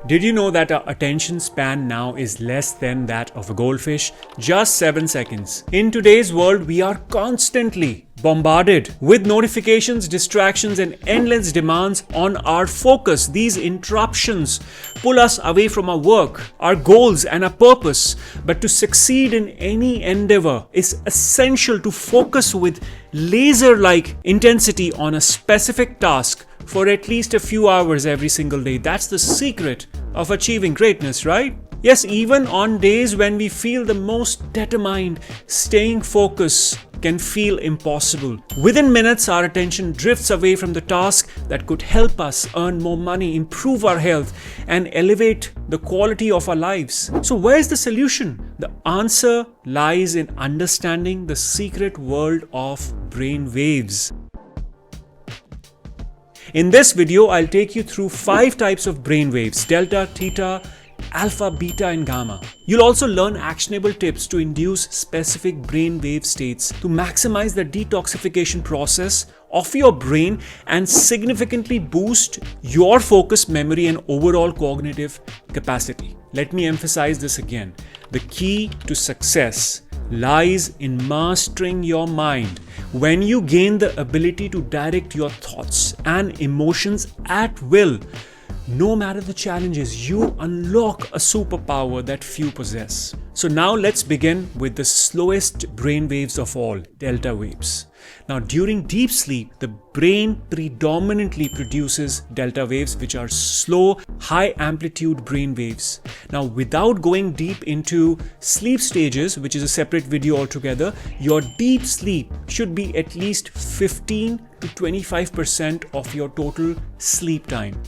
Did you know that our attention span now is less than that of a goldfish? Just 7 seconds. In today's world, we are constantly bombarded with notifications, distractions, and endless demands on our focus. These interruptions pull us away from our work, our goals, and our purpose. But to succeed in any endeavor, it's essential to focus with laser-like intensity on a specific task for at least a few hours every single day. That's the secret of achieving greatness, right? Yes, even on days when we feel the most determined, staying focused can feel impossible. Within minutes, our attention drifts away from the task that could help us earn more money, improve our health, and elevate the quality of our lives. So where's the solution? The answer lies in understanding the secret world of brain waves. In this video, I'll take you through 5 types of brain waves: delta, theta, alpha, beta, and gamma. You'll also learn actionable tips to induce specific brain wave states to maximize the detoxification process of your brain and significantly boost your focus, memory, and overall cognitive capacity. Let me emphasize this again. The key to success lies in mastering your mind. When you gain the ability to direct your thoughts and emotions at will, no matter the challenges, you unlock a superpower that few possess. So now let's begin with the slowest brain waves of all, delta waves. Now during deep sleep, the brain predominantly produces delta waves, which are slow, high amplitude brain waves. Now without going deep into sleep stages, which is a separate video altogether, your deep sleep should be at least 15 to 25% of your total sleep time.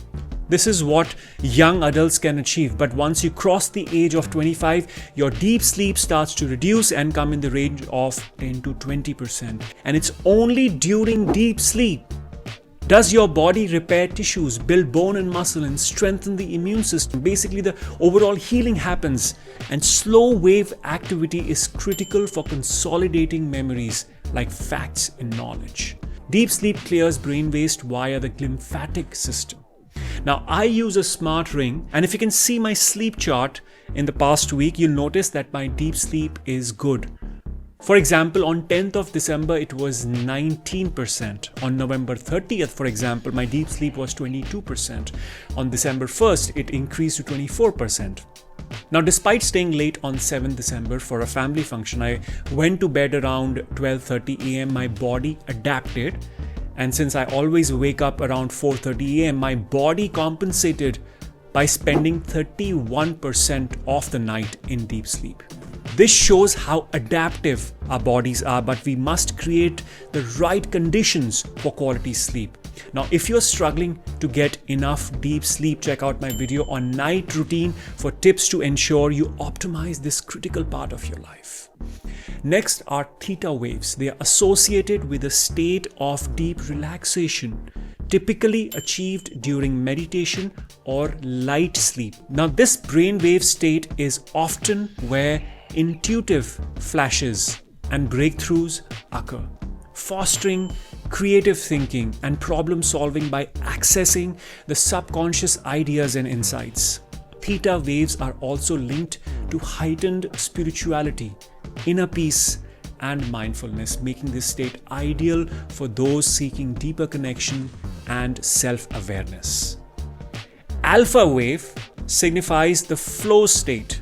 This is what young adults can achieve, but once you cross the age of 25, your deep sleep starts to reduce and come in the range of 10 to 20%. And it's only during deep sleep does your body repair tissues, build bone and muscle, and strengthen the immune system. Basically, the overall healing happens, and slow wave activity is critical for consolidating memories like facts and knowledge. Deep sleep clears brain waste via the lymphatic system. Now, I use a smart ring, and if you can see my sleep chart in the past week, you'll notice that my deep sleep is good. For example, on 10th of December, it was 19%. On November 30th, for example, my deep sleep was 22%. On December 1st, it increased to 24%. Now, despite staying late on 7th December for a family function, I went to bed around 12:30 a.m. My body adapted. And since I always wake up around 4:30 a.m., my body compensated by spending 31% of the night in deep sleep. This shows how adaptive our bodies are, but we must create the right conditions for quality sleep. Now, if you're struggling to get enough deep sleep, check out my video on night routine for tips to ensure you optimize this critical part of your life. Next are theta waves. They are associated with a state of deep relaxation, typically achieved during meditation or light sleep. Now, this brainwave state is often where intuitive flashes and breakthroughs occur, fostering creative thinking and problem solving by accessing the subconscious ideas and insights. Theta waves are also linked to heightened spirituality, inner peace, and mindfulness, making this state ideal for those seeking deeper connection and self-awareness. Alpha wave signifies the flow state.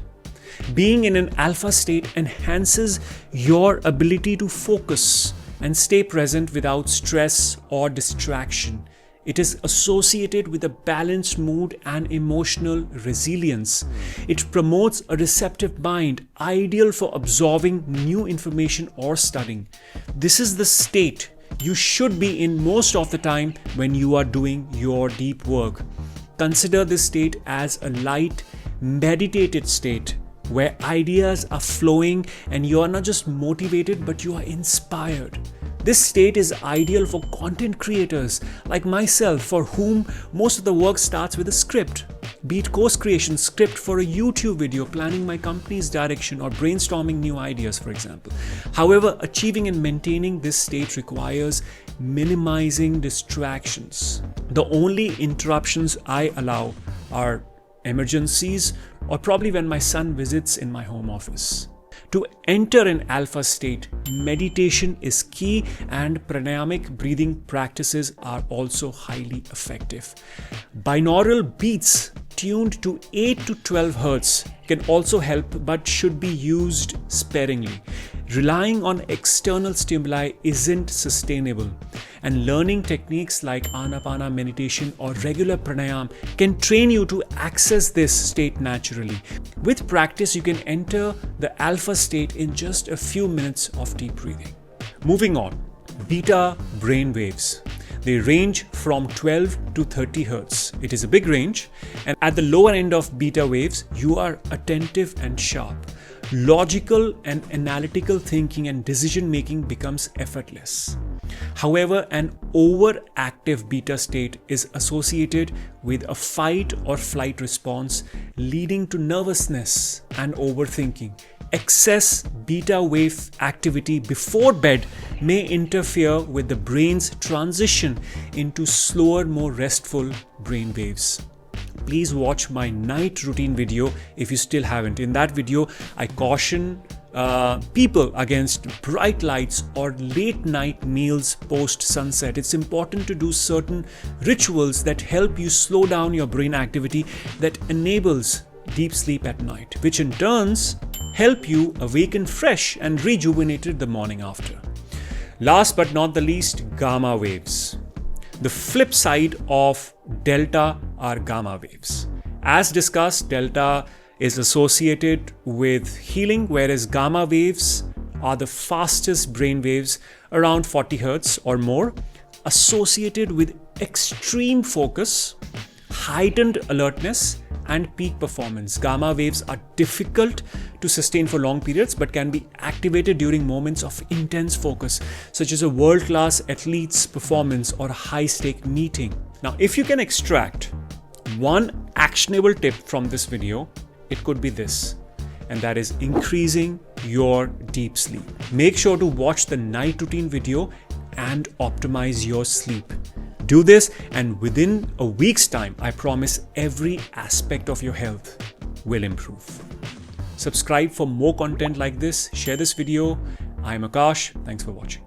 Being in an alpha state enhances your ability to focus and stay present without stress or distraction. It is associated with a balanced mood and emotional resilience. It promotes a receptive mind, ideal for absorbing new information or studying. This is the state you should be in most of the time when you are doing your deep work. Consider this state as a light, meditated state where ideas are flowing and you are not just motivated, but you are inspired. This state is ideal for content creators like myself, for whom most of the work starts with a script. Be it course creation, script for a YouTube video, planning my company's direction, or brainstorming new ideas, for example. However, achieving and maintaining this state requires minimizing distractions. The only interruptions I allow are emergencies, or probably when my son visits in my home office. To enter an alpha state, meditation is key and pranayamic breathing practices are also highly effective. Binaural beats tuned to 8 to 12 Hz can also help but should be used sparingly. Relying on external stimuli isn't sustainable, and learning techniques like Anapana meditation or regular pranayam can train you to access this state naturally. With practice, you can enter the alpha state in just a few minutes of deep breathing. Moving on, beta brain waves. They range from 12 to 30 Hz. It is a big range, and at the lower end of beta waves, you are attentive and sharp. Logical and analytical thinking and decision making becomes effortless. However, an overactive beta state is associated with a fight or flight response, leading to nervousness and overthinking. Excess beta wave activity before bed may interfere with the brain's transition into slower, more restful brain waves. Please watch my night routine video if you still haven't. In that video, I caution people against bright lights or late night meals post sunset. It's important to do certain rituals that help you slow down your brain activity that enables deep sleep at night, which in turns help you awaken fresh and rejuvenated the morning after. Last but not the least, gamma waves. The flip side of delta are gamma waves. As discussed, delta is associated with healing, whereas gamma waves are the fastest brain waves, around 40 Hz or more, associated with extreme focus, heightened alertness, and peak performance. Gamma waves are difficult to sustain for long periods but can be activated during moments of intense focus, such as a world-class athlete's performance or a high-stake meeting. Now, if you can extract one actionable tip from this video, it could be this, and that is increasing your deep sleep. Make sure to watch the night routine video and optimize your sleep. Do this, and within a week's time, I promise every aspect of your health will improve. Subscribe for more content like this. Share this video. I'm Akash. Thanks for watching.